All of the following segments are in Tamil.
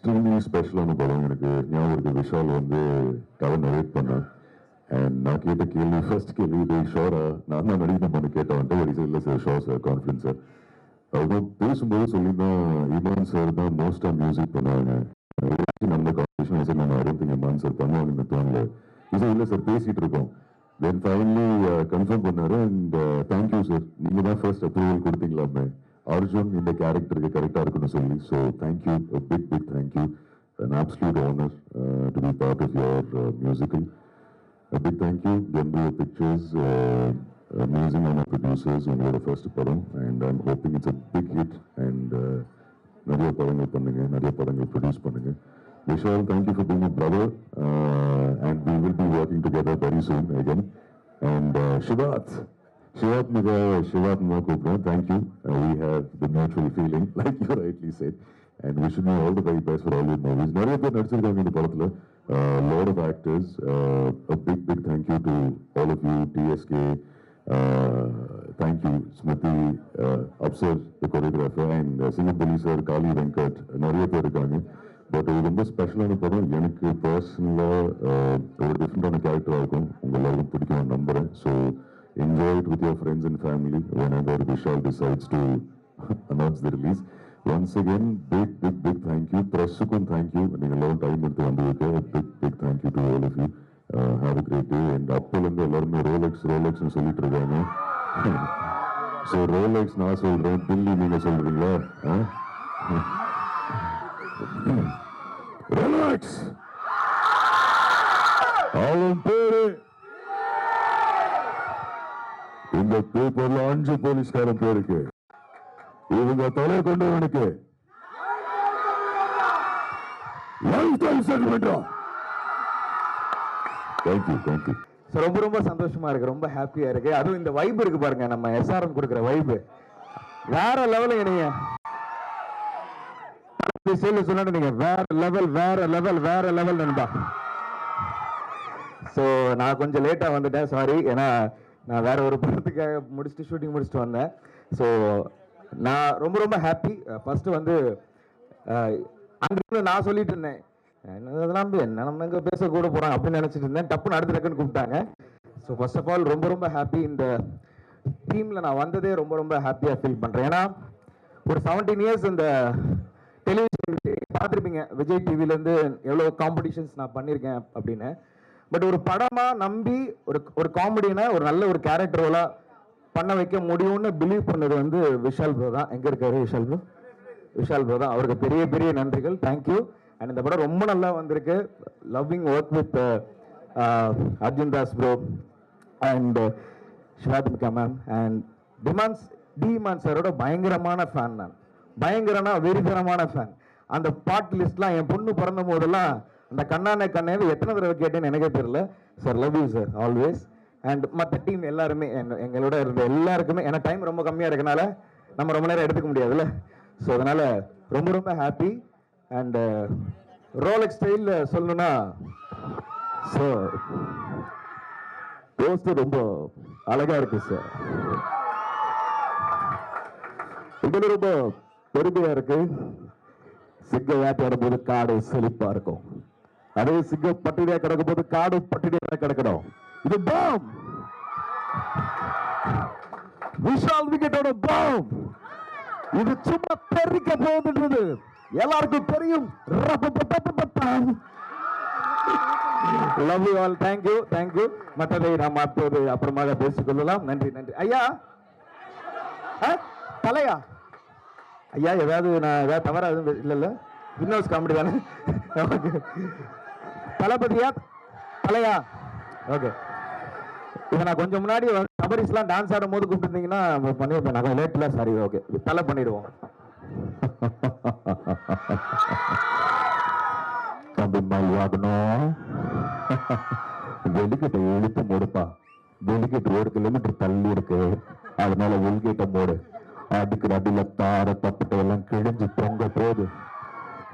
எக்ஸ்ட்ரீம்லி ஸ்பெஷலான படம். எனக்கு ஞாபகம் இருக்கு, விஷால் வந்து கதை நரேட் பண்ணேன். அண்ட் நான் கேட்ட கேள்வி, ஃபர்ஸ்ட் கேள்வி, இது ஷோரா நான் தான் நடிக்கணும்னு கேட்டவன்ட்டு ஒரு இல்லை sir, show sir, confidence sir. அவங்க பேசும்போது சொல்லியிருந்தோம், இமான் சார் தான் மோஸ்டாக மியூசிக் பண்ணுவாங்க. நம்ம காம்படிஷன் சார் நம்ம அறுபத்தஞ்சு இமான் சார் பண்ணுவாங்கன்னு தோணல. இது இல்லை சார், பேசிட்டு இருக்கோம். தென் ஃபைனலி கன்ஃபார்ம் பண்ணாரு. அண்ட் தேங்க்யூ சார், நீங்க தான் ஃபர்ஸ்ட் அப்ரூவல் கொடுத்தீங்களாமே அர்ஜுன் இந்த கேரக்டருக்கு கரெக்டாக இருக்குன்னு சொல்லி. So thank you, big big thank you. An absolute honor to be part of your musical. A big thank you, Gembria Pictures, amazing on our producers, உங்களோட ஃபர்ஸ்ட் படம். And I'm hoping it's a big hit and நிறைய படங்கள் பண்ணுங்க, நிறைய படங்கள் ப்ரொடியூஸ் பண்ணுங்க. Vishal, thank you for being a brother, and we will be working together very soon again. And Shivat Muga, Shivat Muga Kupra, thank you. We have the mutual feeling, like you rightly said. And wishing you all the very best for all your movies. நிறைய பேர் நடிச்சிருக்காங்க இந்த படத்துல. Lot of actors. A big thank you to all of you. TSK. Thank you. Smriti, Upsar, the choreographer, and Singapoli sir, Kali Venkat. நிறைய பேர் இருக்காங்க. பட் இது ரொம்ப ஸ்பெஷலான படம். எனக்கு பர்சனலாக ஒரு டிஃப்ரெண்டான கேரக்டராக இருக்கும். உங்க எல்லாருக்கும் பிடிக்கும் நம்புறேன். So enjoy it with your friends and family whenever Vishal decides to announce the release. Once again, big thank you. Pressukun thank you. நீங்க long time எடுத்து வந்திருக்க. Big thank you to all of you. Have a great day. And அப்போலேருந்து எல்லாருமே ரோலெக்ஸ்னு சொல்லிட்டு இருக்காங்க. ஸோ ரோலெக்ஸ் நான் சொல்றேன், தில்லி நீங்க சொல்றீங்களா? ரோலெக்ஸ் அவன் பேரு இந்த பேப்பர்ல 5 போலீஸ்காரன் பேருக்கு. இவங்க தலை கொண்டவனுக்கு ரொம்ப சந்தோஷமா இருக்கு, ரொம்ப ஹாப்பியா இருக்கு. அதுவும் இந்த வைப் இருக்கு பாருங்க, நம்ம எஸ்ஆர்எம் கொடுக்கிற வைப் வேற லெவல். நீங்க சொன்ன நீங்க வேற லெவல் நண்பா. ஸோ நான் கொஞ்சம் லேட்டா வந்துட்டேன், சாரி. ஏன்னா நான் வேற ஒரு படத்துக்காக ஷூட்டிங் முடிச்சுட்டு வந்தேன். ஸோ நான் ரொம்ப ஹாப்பி. ஃபர்ஸ்ட் வந்து அங்கிருந்து நான் சொல்லிட்டு இருந்தேன், இதெல்லாம் என்ன நம்ம எங்க பேச கூட போறாங்க அப்படின்னு நினைச்சிட்டு இருந்தேன். டப்புன்னு அடுத்த டக்குன்னு கூப்பிட்டாங்க. ஸோ ஃபர்ஸ்ட் ஆஃப் ஆல் ரொம்ப ஹாப்பி. இந்த டீம்ல நான் வந்ததே ரொம்ப ஹாப்பியா ஃபீல் பண்றேன். ஏன்னா ஒரு 17 இயர்ஸ் இந்த டெலிவிஷன் பார்த்துருப்பீங்க, விஜய் டிவிலேருந்து எவ்வளோ காம்படிஷன்ஸ் நான் பண்ணியிருக்கேன் அப்படின்னு. பட் ஒரு படமா நம்பி ஒரு காமெடினா ஒரு நல்ல ஒரு கேரக்டர் ரோலா பண்ண வைக்க முடியும்னு பிலீவ் பண்ணது வந்து விஷால் ப்ரோ தான். எங்க இருக்காரு விஷால் ப்ரோ தான். அவருக்கு பெரிய நன்றிகள். தேங்க்யூ. அண்ட் இந்த படம் ரொம்ப நல்லா வந்திருக்கு. Loving work with Arjun Das bro and Shivathmika ma'am and demon சாரோட பயங்கரமான ஃபேன். நான் பயங்கரனா வெறித்தனமான ஃபேன். அந்த பாட் லிஸ்ட்லாம் என் பொண்ணு பிறந்த போதெல்லாம் அந்த கண்ணானே எத்தனை தடவை கேட்டேன்னு எனக்கே தெரியல. Sir love you sir always. And மற்ற டீம் எல்லாருமே எங்களோட இருந்த எல்லாருக்குமே, ஏன்னா டைம் ரொம்ப கம்மியாக இருக்கனால நம்ம ரொம்ப நேரம் எடுத்துக்க முடியாதுல்ல. ஸோ அதனால ரொம்ப ஹாப்பி. அண்ட் ரோலெக்ஸ் ஸ்டைலில் சொல்லணும்னா சார் போஸ்டர் ரொம்ப அழகா இருக்கு சார். இது ரொம்ப பெருமையா இருக்கு. சிங்க வேட்டையாடும் போது காடு செழிப்பா இருக்கும், அதே சிங்கம் பட்டினியா கிடக்கும் போது காடு பட்டினியா கிடக்கணும். இது பாம், விஷால் விக்கெட்டோட பாம். இது சும்மா தெரிக்க போகுதுன்றது எல்லாருக்கும் தெரியும். Love you all. தேங்க்யூ. மற்றதை நாம் அப்போது அப்புறமாக பேசிக்கொள்ளலாம். நன்றி. ஐயா தலையா ஐயா, நான் தவறா எதுவும் இல்ல வினோஸ் காமெடி தானே? தளபதியா தலையா? ஓகே. இதை நான் கொஞ்சம் முன்னாடி சபரிஸ்லாம் டான்ஸ் ஆடும் போது கூப்பிட்டுருந்தீங்கன்னா பண்ணிருப்பேன். நான் லேட்ல, சாரி. ஓகே, தலை பண்ணிடுவோம். வெளிக்கிட்ட இழுத்து மூடுப்பா. வெளிக்கிட்டு 1 கிலோமீட்டர் தள்ளி இருக்கு, அதனால உள்கிட்ட மூடு. அதுக்கு நடுல தார தப்பிட்ட எல்லாம் கிழிஞ்சு தொங்க போகுது.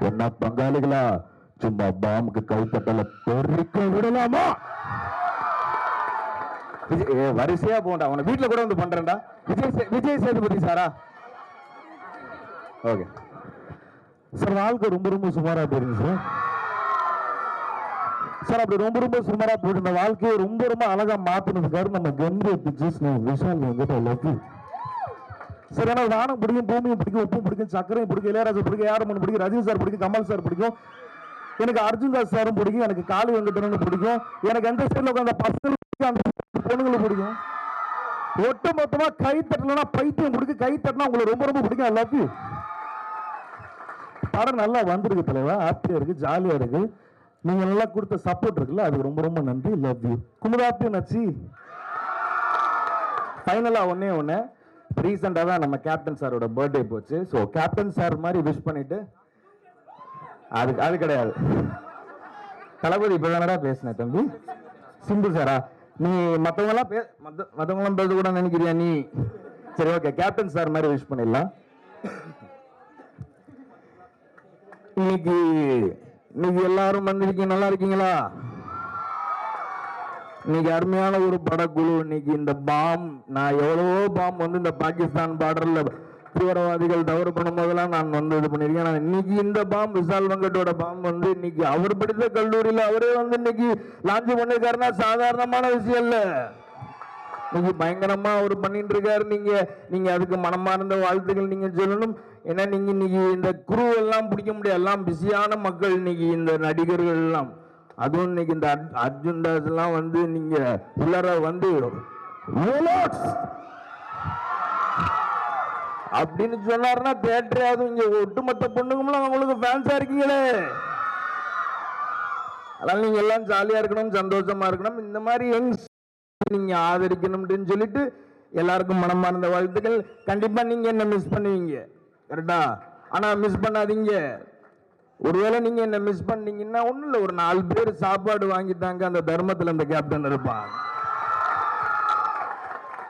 என்ன பங்காளிகளா, சும்மா பாம்புக்கு கைப்பட்டல தெரிக்க விடலாமா? வரிசையா போண்டா, அவனை வீட்டுல கூட வந்து பண்றேன்டா. விஜய் சேதுபதி சாரா? ஓகே. சார் வாழ்க்கை ரொம்ப ரொம்ப சுமாராக போயிருங்க சார். சார் அப்படி ரொம்ப ரொம்ப சுமாராக போயிட்டு இந்த வாழ்க்கையை ரொம்ப ரொம்ப அழகாக மாற்றினதுக்காரு நம்ம கம்பீர் பிக்சர்ஸ் விஷால் வந்துட்டு லவ் யூ சார். ஏன்னா வானம் பிடிக்கும், பூமியும் பிடிக்கும், உப்பும் பிடிக்கும், சக்கரையும் பிடிக்கும், இளையராஜா பிடிக்கும், யாரமன் பிடிக்கும், ரஜினி சார் பிடிக்கும், கமல் சார் பிடிக்கும், எனக்கு அர்ஜுன் தாஸ் சாரும் பிடிக்கும், எனக்கு காளி வெங்கடனும் பிடிக்கும், எனக்கு எந்த சைடில் உட்காந்த பசங்களுக்கு பிடிக்கும், அந்த பொண்ணுங்களுக்கு பிடிக்கும். ஒட்டு மொத்தமா கை தட்டலன்னா பைத்தியம் பிடிக்கும், கை தட்டினா உங்களுக்கு ரொம்ப ரொம்ப பிடிக்கும். ஐ லவ் யூ. படம் நல்லா வந்திருக்கு தலைவா, ஹாப்பியா இருக்கு, ஜாலியா இருக்கு. நீங்க நல்லா கொடுத்த சப்போர்ட் இருக்குல்ல, அதுக்கு ரொம்ப ரொம்ப நன்றி. Love you. குமுதாப்பியும் நச்சி. ஃபைனலா ஒண்ணு ரீசெண்டாக தான் நம்ம கேப்டன் சாரோட பர்த்டே போச்சு. ஸோ கேப்டன் சார் மாதிரி விஷ் பண்ணிட்டு அது கிடையாது. தளபதி இப்போ தானடா பேசினேன் தம்பி. சிம்பு சாரா, நீ மற்றவங்களாம் பேச கூட நினைக்கிறியா நீ? சரி ஓகே, கேப்டன் சார் மாதிரி விஷ் பண்ணிடலாம். இன்னைக்கு எல்லாரும் வந்திருக்கீங்க, நல்லா இருக்கீங்களா? இன்னைக்கு அருமையான ஒரு படக்குழு. இன்னைக்கு இந்த பாம், நான் எவ்வளவோ பாம் வந்து இந்த பாகிஸ்தான் பார்டர்ல தீவிரவாதிகள் தவறு பண்ணும் போதெல்லாம் நான் வந்து இது பண்ணிருக்கேன். நான் இன்னைக்கு இந்த பாம், விஷால் வெங்கட்டோட பாம் வந்து இன்னைக்கு அவர் படித்த கல்லூரியில அவரே வந்து இன்னைக்கு லான்ச் பண்ணிருக்காருன்னா சாதாரணமான விஷயம் இல்ல. இன்னைக்கு பயங்கரமா அவர் பண்ணிட்டு இருக்காரு. நீங்க அதுக்கு மனமார்ந்த வாழ்த்துக்கள் நீங்க சொல்லணும். ஏன்னா நீங்க இன்னைக்கு இந்த குரு எல்லாம் பிடிக்க முடியாது, எல்லாம் பிஸியான மக்கள். இன்னைக்கு இந்த நடிகர்கள் எல்லாம், அதுவும் இன்னைக்கு இந்த அர்ஜுன் தாஸ் எல்லாம் வந்து நீங்க உள்ளர வந்து அப்படின்னு சொன்னாருன்னா தேட்டரே, அதுவும் இங்க ஒட்டுமொத்த பொண்ணுங்களும் அவங்களுக்கு ஃபேன்ஸா இருக்கீங்களே. அதனால நீங்க எல்லாம் ஜாலியா இருக்கணும், சந்தோஷமா இருக்கணும். இந்த மாதிரி யங்ஸ் நீங்க ஆதரிக்கணும் சொல்லிட்டு எல்லாருக்கும் மனமார்ந்த வாழ்த்துக்கள். கண்டிப்பா நீங்க என்ன மிஸ் பண்ணுவீங்க, கரெக்டா? ஆனா மிஸ் பண்ணாதீங்க. ஒருவேளை நீங்க என்ன மிஸ் பண்ணீங்கன்னா ஒண்ணும் இல்ல, ஒரு 4 பேர் சாப்பாடு வாங்கிட்டாங்க, அந்த தர்மத்துல அந்த கேப்டன் இருப்பான்.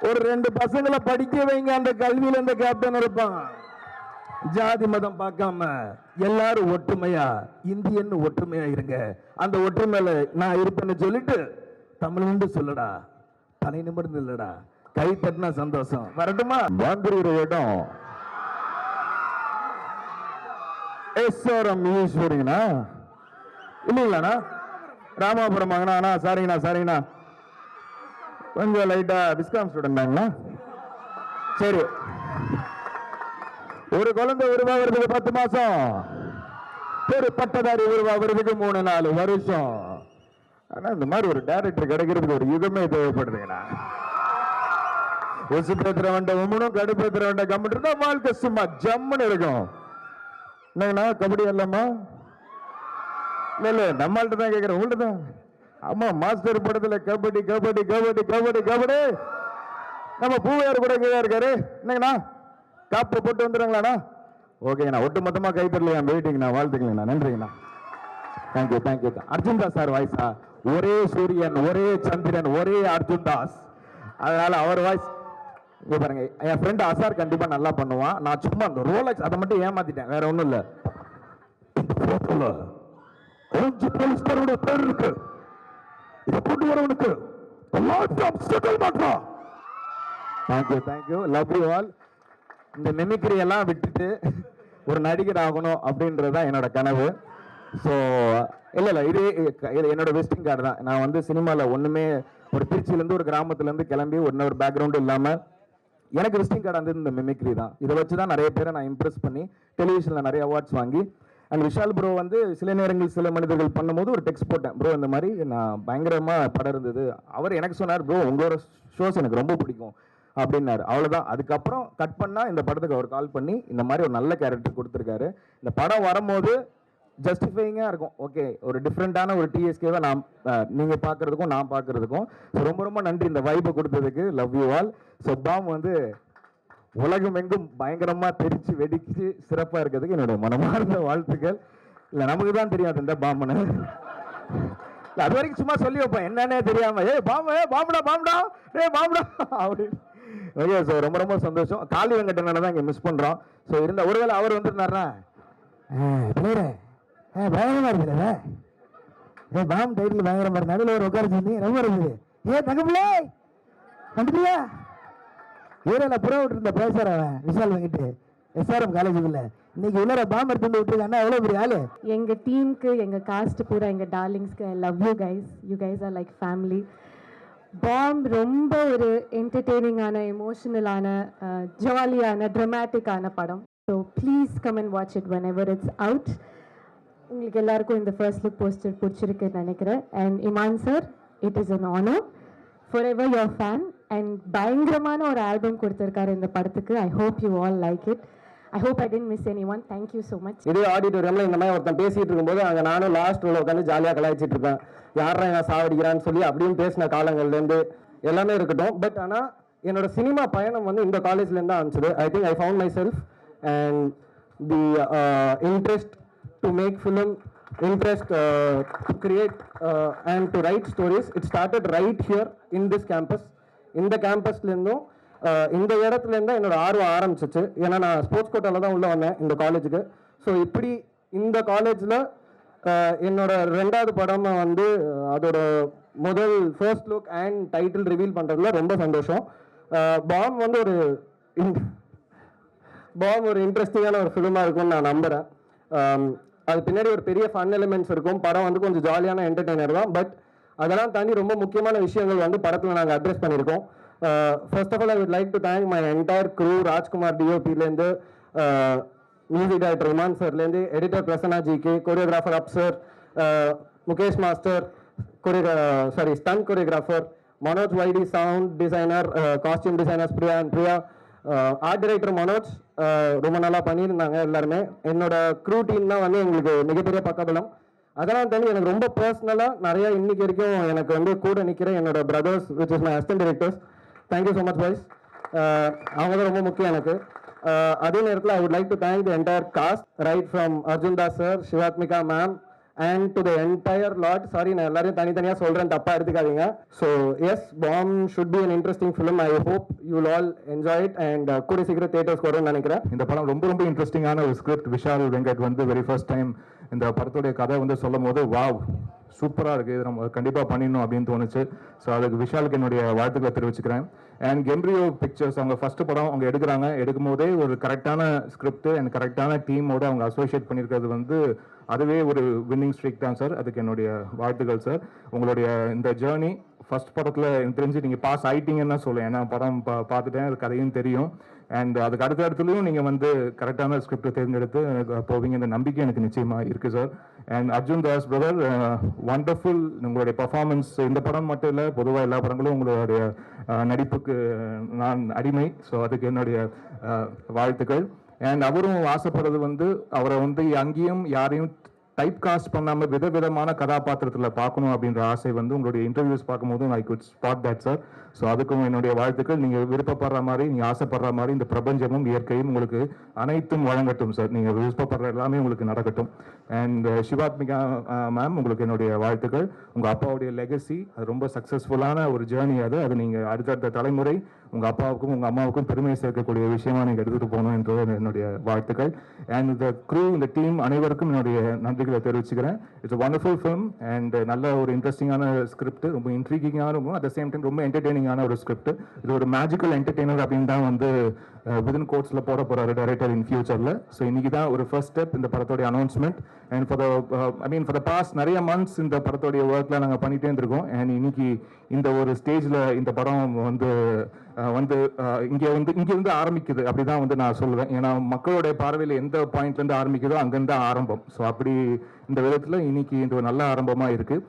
ஒரு 2 பசங்களை படிக்க வைங்க, அந்த கல்வியில அந்த கேப்டன் இருப்பான். ஜாதி மதம் பார்க்காம எல்லாரும் ஒற்றுமையா, இந்தியன் ஒற்றுமையா இருங்க. அந்த ஒற்றுமையில நான் இருப்பேன்னு சொல்லிட்டு தமிழ்னு சொல்லடா, தலை நிமிர்ந்து இல்லடா, கை தட்டினா சந்தோஷம். வரட்டுமா? வந்துருக்கிற இடம் எஸ்ஆர்எம் ஈஸ்வரிங்கண்ணா இல்லைங்களாண்ணா? ராமாபுரம் வாங்கினா சரிங்கண்ணா. கொஞ்சம் லைட்டா விஸ்காம் ஸ்டூடெண்டாங்களா? சரி, ஒரு குழந்தை உருவாகிறதுக்கு 10 மாசம், ஒரு பட்டதாரி உருவாகிறதுக்கு 3-4 வருஷம். ஆனா இந்த மாதிரி ஒரு டைரக்டர் கிடைக்கிறதுக்கு ஒரு யுகமே தேவைப்படுதுங்கண்ணா. ஒசு பேத்துற வேண்ட உமனும் கடுப்பேத்துற வேண்ட கம்மிட்டு இருந்தா வாழ்க்கை சும்மா ஜம்முன்னு இருக்கும். என்னங்கண்ணா கபடி அல்லம்மா? இல்ல நம்மள்ட்ட தான் கேட்கிறேன், உங்கள்ட்ட தான். ஆமா, மாஸ்டர் படத்துல கபடி கபடி கபடி கபடி கபடி. நம்ம பூவையார் கூட கீழே இருக்காரு. என்னங்கண்ணா காப்பு போட்டு வந்துடுங்களாண்ணா? ஓகேங்கண்ணா, ஒட்டு மொத்தமா கை தரலையா? வெயிட்டிங்கண்ணா, வாழ்த்துக்கலண்ணா, நன்றிங்கண்ணா. தேங்க்யூ. அர்ஜுன் தாஸ் சார் வாய்ஸா? ஒரே சூரியன், ஒரே சந்திரன், ஒரே அர்ஜுன் தாஸ். அதனால அவர் வாய்ஸ் இங்க பாருங்க. என் ஃப்ரெண்ட் அசார் கண்டிப்பா நல்லா பண்ணுவான். நான் சும்மா அந்த ரோலக்ஸ் அதை மட்டும் ஏமாத்திட்டேன், வேற ஒண்ணும் இல்ல. போலீஸ்காரோட பேர் இருக்கு, இதை கொண்டு வரவனுக்கு தேங்க்யூ. Love you all. இந்த மிமிக்ரி எல்லாம் விட்டுட்டு ஒரு நடிகர் ஆகணும் அப்படின்றதுதான் என்னோட கனவு. ஸோ இல்லை இது என்னோட விசிட்டிங் கார்டு தான். நான் வந்து சினிமாவில் ஒன்றுமே, ஒரு திருச்சியிலேருந்து ஒரு கிராமத்துலேருந்து கிளம்பி ஒரு பேக்ரவுண்டு இல்லாமல் எனக்கு விசிட்டிங் கார்டு வந்து இந்த மிமிக்ரி தான். இதை வச்சு தான் நிறைய பேரை நான் இம்ப்ரெஸ் பண்ணி டெலிவிஷனில் நிறைய அவார்ட்ஸ் வாங்கி. அண்ட் விஷால் ப்ரோ வந்து சில நேரங்கள் சில மனிதர்கள் பண்ணும்போது ஒரு டெக்ஸ்ட் போட்டேன், ப்ரோ இந்த மாதிரி நான் பயங்கரமாக படம் இருந்தது. அவர் எனக்கு சொன்னார், ப்ரோ உங்களோட ஷோஸ் எனக்கு ரொம்ப பிடிக்கும் அப்படின்னாரு. அவ்வளோதான். அதுக்கப்புறம் கட் பண்ணால் இந்த படத்துக்கு அவர் கால் பண்ணி இந்த மாதிரி ஒரு நல்ல கேரக்டர் கொடுத்துருக்காரு. இந்த படம் வரும்போது ஜஸ்டிஃபைங்காக இருக்கும். ஓகே, ஒரு டிஃப்ரெண்ட்டான ஒரு டிஎஸ்கேவை நான் நீங்கள் பார்க்குறதுக்கும் நான் பார்க்குறதுக்கும். ஸோ ரொம்ப ரொம்ப நன்றி இந்த வைப்பை கொடுத்ததுக்கு. Love you all. So Bomb வந்து உலகம் எங்கும் பயங்கரமாக தெரிச்சு வெடிச்சு சிறப்பாக இருக்கிறதுக்கு என்னுடைய மனமார்ந்த வாழ்த்துக்கள். இல்லை நமக்கு தான் தெரியாது இந்த பாம்புன்னு, அது வரைக்கும் சும்மா சொல்லி வைப்பேன் என்னன்னே தெரியாமல், பாம்புடா அப்படின்னு. ஓகே, ஸோ ரொம்ப ரொம்ப சந்தோஷம். காளி வெங்கடனை தான் இங்கே மிஸ் பண்ணுறோம். ஸோ இருந்த ஒருவேளை அவர் வந்துருந்தாருன்னா பயங்கரமா இருக்குல்ல, பாம் டைட்டில் பயங்கரமா இருக்கு, நடுவில் ஒரு உட்கார சொல்லி ரொம்ப இருக்குது. தங்கப்பிள்ளை வந்துட்டியா? ஏரியாவில் புற விட்டு இருந்த பேசுறவன் விஷால் வாங்கிட்டு எஸ்ஆர்எம் காலேஜுக்குள்ள இன்னைக்கு உள்ளர பாம்பர் எடுத்து விட்டுருக்காங்க எவ்வளோ பெரிய ஆளு. எங்க டீமுக்கு எங்க காஸ்ட் பூரா எங்க டார்லிங்ஸ்க்கு I love you guys are like family. Bomb ரொம்ப ஒரு என்டர்டெய்னிங்கான எமோஷனலான ஜாலியான ட்ரமாட்டிக்கான படம். So please come and watch it whenever it's out. உங்களுக்கு எல்லாருக்கும் இந்த ஃபர்ஸ்ட் லுக் போஸ்டர் பிடிச்சிருக்குன்னு நினைக்கிறேன். And Imman sir, it is an honour, forever your fan. And பயங்கரமான ஒரு ஆல்பம் கொடுத்துருக்காரு இந்த படத்துக்கு. I hope you all like it. I hope I didn't miss anyone. Thank you so much. இதே ஆடிட்டோரியமில் இந்த மாதிரி ஒருத்தன் பேசிட்டு இருக்கும்போது அங்கே நானும் லாஸ்ட் ரோல உட்காந்து ஜாலியாக கலாய்ச்சிட்டு இருப்பேன். யாரா என்ன சாவடிக்கிறான்னு சொல்லி அப்படியும் பேசின காலங்கள்லேருந்து எல்லாமே இருக்கட்டும். பட் ஆனால் என்னோட சினிமா பயணம் வந்து இந்த காலேஜ்லேருந்து ஆரம்பிச்சது. I think I found myself and the interest to make film, interest to create and to write stories. It started right here in this campus. இந்த கேம்பஸ்லேருந்தும் இந்த இடத்துல இருந்தால் என்னோட ஆர்வம் ஆரம்பிச்சிச்சு. ஏன்னா நான் ஸ்போர்ட்ஸ் கோட்டாவில் தான் உள்ளே வந்தேன் இந்த காலேஜுக்கு. ஸோ இப்படி இந்த காலேஜில் என்னோட 2வது படம் வந்து அதோட முதல் first look and title reveal பண்ணுறதுல ரொம்ப சந்தோஷம். பாம் வந்து ஒரு இன்ட்ரெஸ்டிங்கான ஒரு ஃபிலிமாக இருக்கும்னு நான் நம்புகிறேன். அது பின்னாடி ஒரு பெரிய ஃபன் எலிமெண்ட்ஸ் இருக்கும். படம் வந்து கொஞ்சம் ஜாலியான என்டர்டெய்னர் தான். பட் அதெல்லாம் தாண்டி ரொம்ப முக்கியமான விஷயங்கள் வந்து படத்தில் நாங்கள் அட்ரஸ் பண்ணியிருக்கோம். First of all, I would like to thank my entire crew, Rajkumar DOP-லேருந்து, மியூசிக் டைரக்டர் இமான் சார்லேருந்து, editor Prasanna GK, choreographer Afsar, Mukesh master, stunt choreographer, Manoj வைடி, sound designer, costume designers Priya and Priya, art director Manoj ரொம்ப நல்லா பண்ணியிருந்தாங்க எல்லாருமே. என்னோட க்ரூ டீம் தான் வந்து எங்களுக்கு மிகப்பெரிய பக்கபலம். அதெல்லாம் தாண்டி எனக்கு ரொம்ப பர்சனலாக நிறைய இன்னைக்கு வரைக்கும் எனக்கு வந்து கூட நிற்கிற என்னோட brothers, which is my assistant directors. Thank you so much boys. அவங்க தான் ரொம்ப முக்கியம் எனக்கு. அதே நேரத்தில் I would like to thank the entire cast, right from Arjun Das sir, Shivathmika ma'am and to the entire lot. Sorry, நான் எல்லாரையும் தனித்தனியாக சொல்கிறேன், தப்பாக எடுத்துக்காதீங்க. So yes, Bomb should be an interesting film. I hope you will all enjoy it and கூடிய சீக்கிரம் தியேட்டர்ஸ்க்கு வரும்னு நினைக்கிறேன். இந்த படம் ரொம்ப ரொம்ப இன்ட்ரெஸ்டிங்கான ஒரு ஸ்கிரிப்ட். விஷால் வெங்கட் வந்து வெரி ஃபர்ஸ்ட் டைம் இந்த படத்துடைய கதை வந்து சொல்லும் போது வாவ் சூப்பராக இருக்குது, இது நம்ம கண்டிப்பாக பண்ணிடணும் அப்படின்னு தோணுச்சு. ஸோ அதுக்கு விஷாலுக்கு என்னுடைய வாழ்த்துக்களை தெரிவிச்சுக்கிறேன். அண்ட் கெம்ப்ரியோ பிக்சர்ஸ் அவங்க ஃபர்ஸ்ட் படம் அவங்க எடுக்கும் போதே ஒரு கரெக்டான ஸ்கிரிப்ட் அண்ட் கரெக்டான டீமோட அவங்க அசோசியேட் பண்ணியிருக்கிறது வந்து அதுவே ஒரு வின்னிங் ஸ்ட்ரீக் தான் சார். அதுக்கு என்னுடைய வாழ்த்துக்கள் சார். உங்களுடைய இந்த ஜேர்னி ஃபர்ஸ்ட் படத்தில் எனக்கு தெரிஞ்சு நீங்கள் பாஸ் ஆயிட்டீங்கன்னு தான் சொல்லுவேன். ஏன்னா படம் பார்த்துட்டேன், அது கதையும் தெரியும். அண்ட் அதுக்கு அடுத்த இடத்துலையும் நீங்கள் வந்து கரெக்டான ஸ்கிரிப்டை தேர்ந்தெடுத்து போவீங்க, இந்த நம்பிக்கை எனக்கு நிச்சயமாக இருக்குது sir. And Arjun Das brother, wonderful உங்களுடைய பர்ஃபார்மன்ஸ். இந்த படம் மட்டும் இல்லை, பொதுவாக எல்லா படங்களும் உங்களுடைய நடிப்புக்கு நான் அடிமை. ஸோ அதுக்கு என்னுடைய வாழ்த்துக்கள். அண்ட் அவரும் ஆசைப்படுறது வந்து அவரை வந்து அங்கேயும் யாரையும் டைப் காஸ்ட் பண்ணாமல் விதவிதமான கதாபாத்திரத்தில் பார்க்கணும் அப்படின்ற ஆசை வந்து உங்களுடைய இன்டர்வியூஸ் பார்க்கும்போது I could spot that sir. So அதுக்கும் என்னுடைய வாழ்த்துக்கள். நீங்கள் விருப்பப்படுற மாதிரி, நீங்கள் ஆசைப்படுற மாதிரி இந்த பிரபஞ்சமும் இயற்கையும் உங்களுக்கு அனைத்தும் வழங்கட்டும் சார். நீங்கள் விருப்பப்படுற எல்லாமே உங்களுக்கு நடக்கட்டும். அண்ட் சிவாத்மிகா மேம், உங்களுக்கு என்னுடைய வாழ்த்துக்கள். உங்கள் அப்பாவுடைய லெகசி அது ரொம்ப சக்ஸஸ்ஃபுல்லான ஒரு ஜேர்னி. அது நீங்கள் அடுத்தடுத்த தலைமுறை உங்கள் அப்பாவுக்கும் உங்கள் அம்மாவுக்கும் பெருமை சேர்க்கக்கூடிய விஷயமா நீங்கள் எடுத்துகிட்டு போகணும் என்றது என்னுடைய வாழ்த்துக்கள். அண்ட் இந்த க்ரூ, இந்த டீம் அனைவருக்கும் என்னுடைய நன்றிகளை தெரிவிச்சுக்கிறேன். It's a wonderful film and நல்ல ஒரு இன்ட்ரெஸ்டிங்கான ஸ்கிரிப்ட், ரொம்ப இன்ட்ரீகிங்கான இருக்கும், அட் த சேம் டைம் ரொம்ப என்டர்டெய்னிங்கான ஒரு ஸ்கிரிப்ட். இது ஒரு மேஜிக்கல் என்டர்டெய்னர் அப்படின்னு தான் வந்து விதின் கோட்ஸில் போட போகிறாரு டைரக்டர் இன் ஃபியூச்சரில். ஸோ இன்னைக்கு தான் ஒரு ஃபர்ஸ்ட் ஸ்டெப் இந்த படத்தோடைய announcement. And for the past நிறைய மந்த்ஸ் இந்த படத்தோடைய ஒர்க்கில் நாங்கள் பண்ணிகிட்டே இருந்திருக்கோம். அண்ட் இன்னைக்கு இந்த ஒரு ஸ்டேஜில் இந்த படம் வந்து இங்கிருந்து ஆரம்பிக்குது அப்படிதான் வந்து நான் சொல்லுவேன். ஏன்னா மக்களுடைய பார்வையில் எந்த பாயிண்ட்லேருந்து ஆரம்பிக்குதோ அங்கேருந்து ஆரம்பம். ஸோ அப்படி இந்த விதத்தில் இன்னைக்கு இந்த ஒரு நல்ல ஆரம்பமாக இருக்குது.